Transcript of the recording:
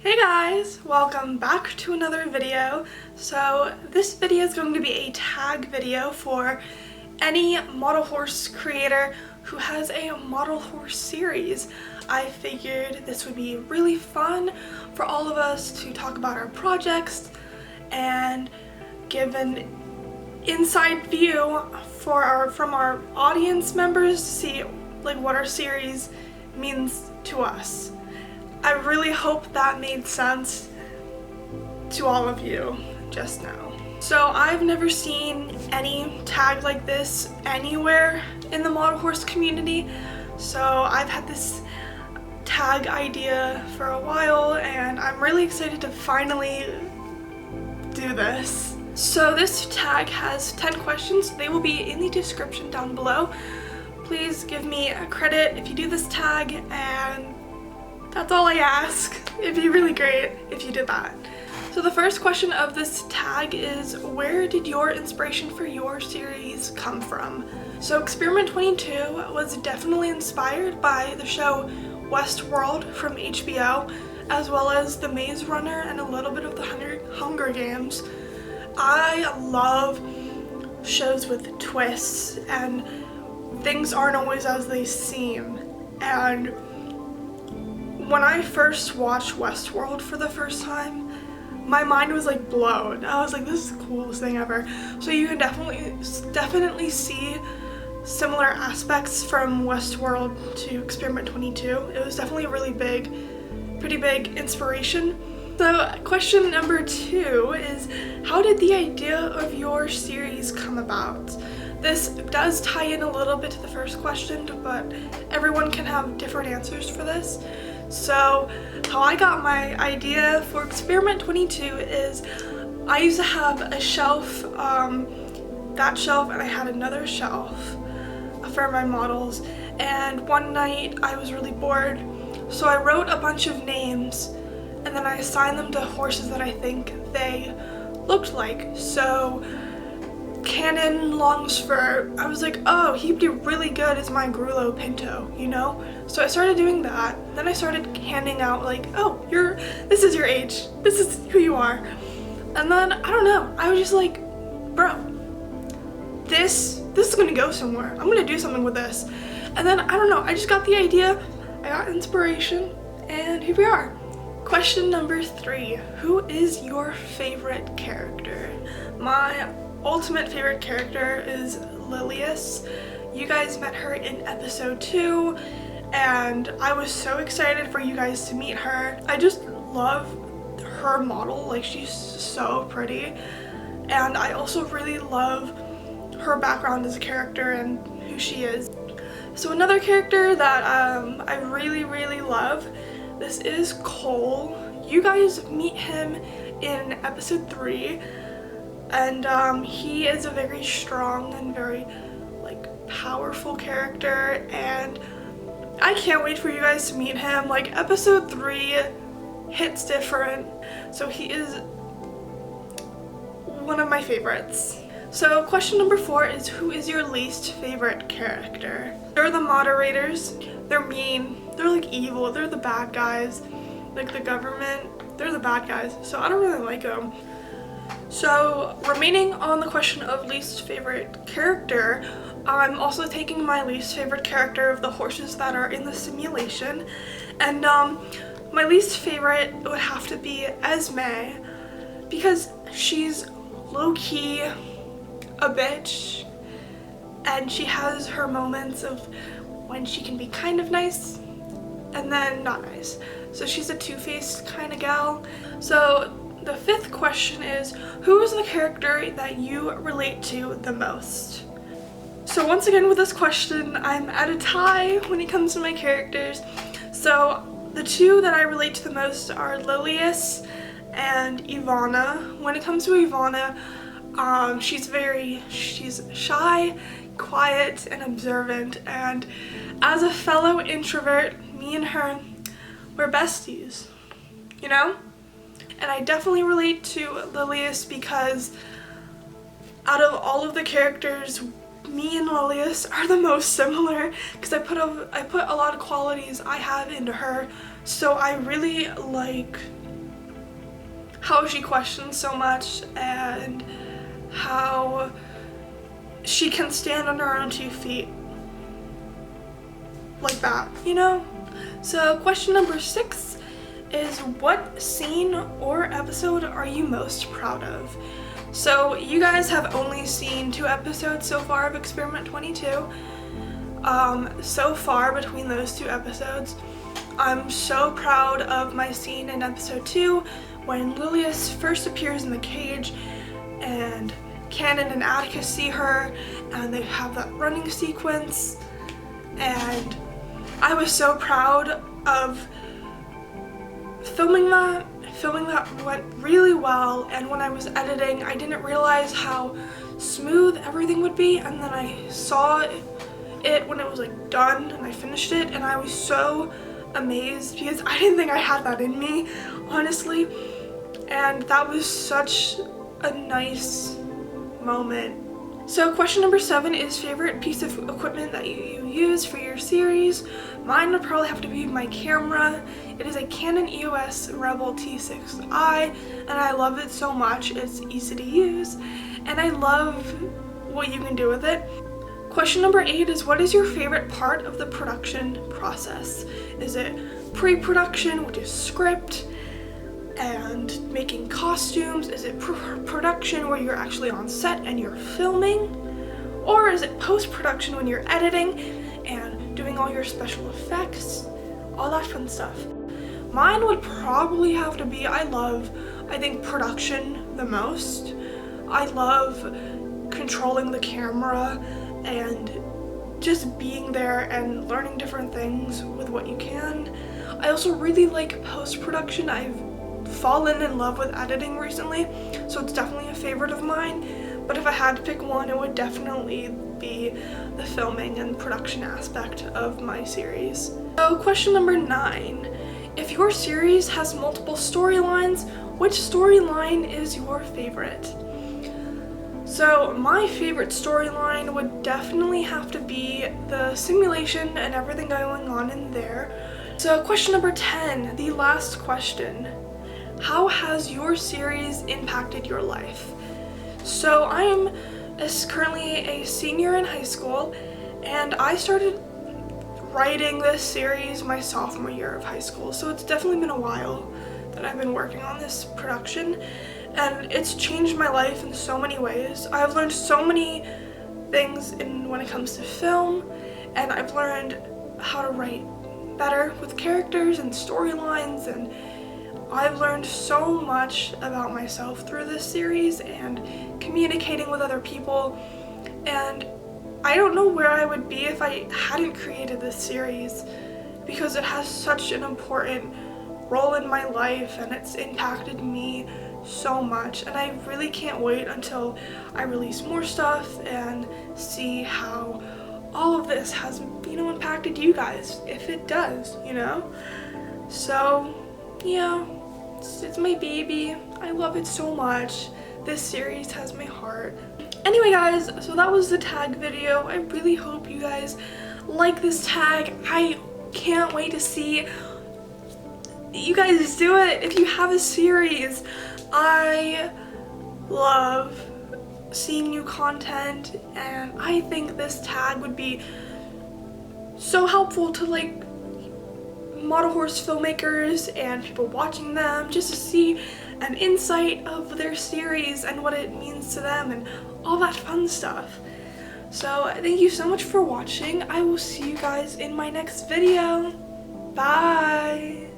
Hey guys, welcome back to another video. So this video is going to be a tag video for any model horse creator who has a model horse series. I figured this would be really fun for all of us to talk about our projects and give an inside view from our audience members to see what our series means to us. I really hope that made sense to all of you just now. So I've never seen any tag like this anywhere in the model horse community, so I've had this tag idea for a while and I'm really excited to finally do this. So this tag has 10 questions. They will be in the description down below. Please give me a credit if you do this tag, and that's all I ask. It'd be really great if you did that. So the first question of this tag is, where did your inspiration for your series come from? So Experiment 22 was definitely inspired by the show Westworld from HBO, as well as The Maze Runner and a little bit of the Hunger Games. I love shows with twists and things aren't always as they seem, and when I first watched Westworld for the first time, my mind was like blown. I was like, this is the coolest thing ever. So you can definitely see similar aspects from Westworld to Experiment 22. It was definitely a really pretty big inspiration. So question number 2 is, how did the idea of your series come about? This does tie in a little bit to the first question, but everyone can have different answers for this. So how I got my idea for Experiment 22 is, I used to have a shelf, that shelf, and I had another shelf for my models, and one night I was really bored, so I wrote a bunch of names and then I assigned them to horses that I think they looked like. So Cannon Longspur, I was like, oh, he'd be really good as my Grullo Pinto, you know? So I started doing that. Then I started handing out like, oh, this is your age, this is who you are. And then, I don't know, I was just like, bro, this is gonna go somewhere. I'm gonna do something with this. And then, I don't know, I just got the idea, I got inspiration, and here we are. Question number 3, who is your favorite character? My ultimate favorite character is Lilius. You guys met her in episode 2 and I was so excited for you guys to meet her. I just love her model, like she's so pretty, and I also really love her background as a character and who she is. So another character that I really love, this is Cole. You guys meet him in episode 3. And he is a very strong and very powerful character, and I can't wait for you guys to meet him. Like, episode 3 hits different, so he is one of my favorites. So question number 4 is, who is your least favorite character? They're the moderators. They're mean, they're like evil, they're the bad guys, like the government, they're the bad guys, so I don't really like them. So remaining on the question of least favorite character, I'm also taking my least favorite character of the horses that are in the simulation, and my least favorite would have to be Esme, because she's low-key a bitch and she has her moments of when she can be kind of nice and then not nice. So she's a two-faced kind of gal. So the 5th question is, who is the character that you relate to the most? So once again with this question, I'm at a tie when it comes to my characters. So the 2 that I relate to the most are Lilius and Ivana. When it comes to Ivana, she's shy, quiet, and observant, and as a fellow introvert, me and her, we're besties, you know? And I definitely relate to Lilius because out of all of the characters, me and Lilius are the most similar, because I put a lot of qualities I have into her. So I really like how she questions so much and how she can stand on her own 2 feet. Like that, you know? So question number 6 is, what scene or episode are you most proud of? So you guys have only seen 2 episodes so far of Experiment 22. So far between those 2 episodes, I'm so proud of my scene in episode 2 when Lilius first appears in the cage and Cannon and Atticus see her and they have that running sequence, and I was so proud of filming that went really well, and when I was editing I didn't realize how smooth everything would be, and then I saw it when it was like done and I finished it, and I was so amazed because I didn't think I had that in me, honestly, and that was such a nice moment. So question number 7 is favorite piece of equipment that you use for your series. Mine would probably have to be my camera. It is a Canon EOS Rebel T6i, and I love it so much. It's easy to use, and I love what you can do with it. Question number 8 is, what is your favorite part of the production process? Is it pre-production, which is script and making costumes? Is it production where you're actually on set and you're filming? Or is it post-production when you're editing and doing all your special effects? All that fun stuff. Mine would probably have to be, I think production the most. I love controlling the camera and just being there and learning different things with what you can. I also really like post-production. I've fallen in love with editing recently, so it's definitely a favorite of mine, but if I had to pick one, it would definitely be the filming and production aspect of my series. So question number 9, if your series has multiple storylines, which storyline is your favorite? So my favorite storyline would definitely have to be the simulation and everything going on in there. So question number 10, the last question. How has your series impacted your life? So I'm currently a senior in high school, and I started writing this series my sophomore year of high school, so it's definitely been a while that I've been working on this production, and it's changed my life in so many ways. I've learned so many things when it comes to film, and I've learned how to write better with characters and storylines, and I've learned so much about myself through this series and communicating with other people, and I don't know where I would be if I hadn't created this series, because it has such an important role in my life and it's impacted me so much, and I really can't wait until I release more stuff and see how all of this has, impacted you guys, if it does, So, yeah. It's my baby. I love it so much. This series has my heart. Anyway guys, so that was the tag video. I really hope you guys like this tag. I can't wait to see you guys do it if you have a series. I love seeing new content, and I think this tag would be so helpful to model horse filmmakers and people watching them, just to see an insight of their series and what it means to them and all that fun stuff. So thank you so much for watching. I will see you guys in my next video. Bye!